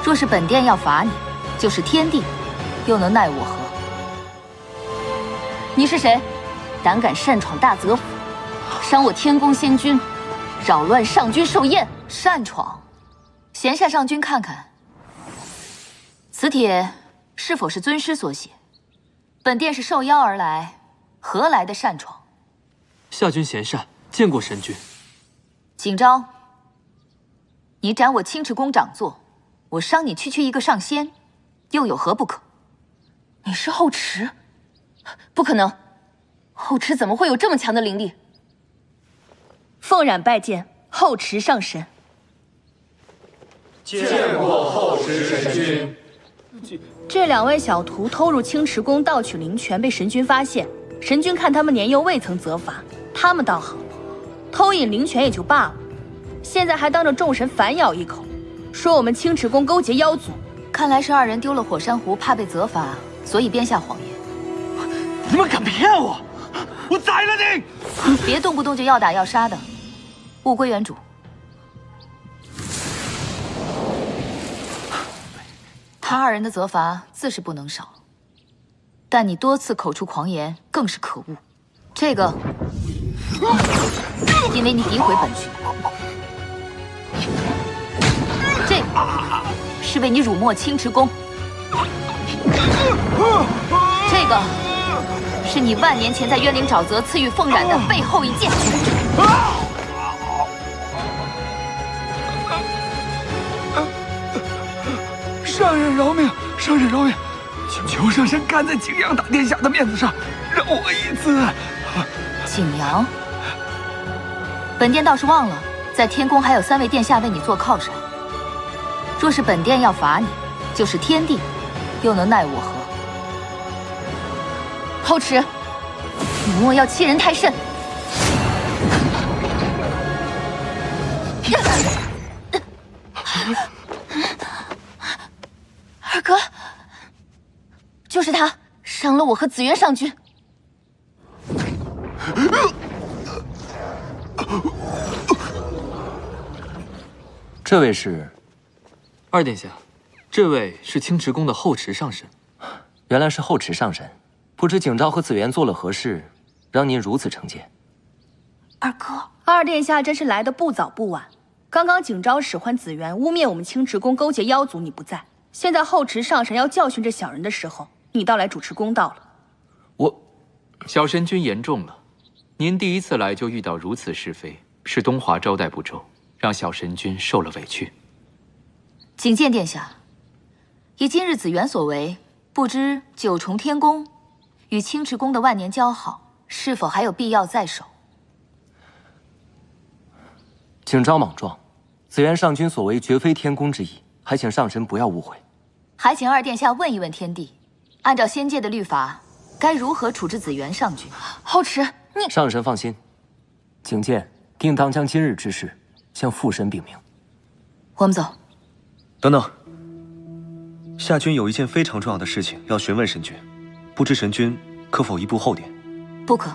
若是本殿要罚你，就是天地，又能奈我何？你是谁？胆敢擅闯大泽府，伤我天宫仙君，扰乱上君寿宴！擅闯！闲下上君看看，此帖是否是尊师所写？本殿是受邀而来，何来的擅闯？下君贤善，见过神君。景昭，你斩我青池宫掌座，我伤你区区一个上仙，又有何不可？你是后池？不可能，后池怎么会有这么强的灵力？凤冉拜见后池上神。见过后池神君。这两位小徒偷入青池宫盗取灵泉，被神君发现。神君看他们年幼，未曾责罚，他们倒好，偷饮灵泉也就罢了，现在还当着众神反咬一口，说我们青池宫勾结妖族。看来是二人丢了火珊瑚，怕被责罚，所以编下谎言。你们敢骗我，我宰了你！别动不动就要打要杀的，物归原主。他二人的责罚自是不能少，但你多次口出狂言，更是可恶。这个，因为你诋毁本君；这个，是为你辱没青池宫；这个，是你万年前在渊灵沼泽赐予凤冉的背后一剑。上人饶命！上人饶命！请求上神看在景阳大殿下的面子上，饶我一次。景阳，本殿倒是忘了，在天宫还有3位殿下为你做靠山。若是本殿要罚你，就是天地，又能奈我何？后池，你莫要欺人太甚！二哥，就是他伤了我和紫渊上君。这位是二殿下，这位是青池宫的后池上神。原来是后池上神，不知景昭和紫渊做了何事，让您如此惩戒？二哥，二殿下真是来得不早不晚。刚刚景昭使唤紫渊污蔑我们青池宫勾结妖族，你不在。现在后池上神要教训这小人的时候，你倒来主持公道了。小神君言重了，您第一次来就遇到如此是非，是东华招待不周，让小神君受了委屈。谨见殿下，以今日紫渊所为，不知9重天宫与青池宫的万年交好，是否还有必要在手？景昭莽撞，紫渊上君所为绝非天宫之意，还请上神不要误会。还请二殿下问一问天帝，按照仙界的律法，该如何处置紫渊上君？后池，你上神放心，景监定当将今日之事向父神禀明。我们走。等等，夏君有一件非常重要的事情要询问神君，不知神君可否移步后殿？不可。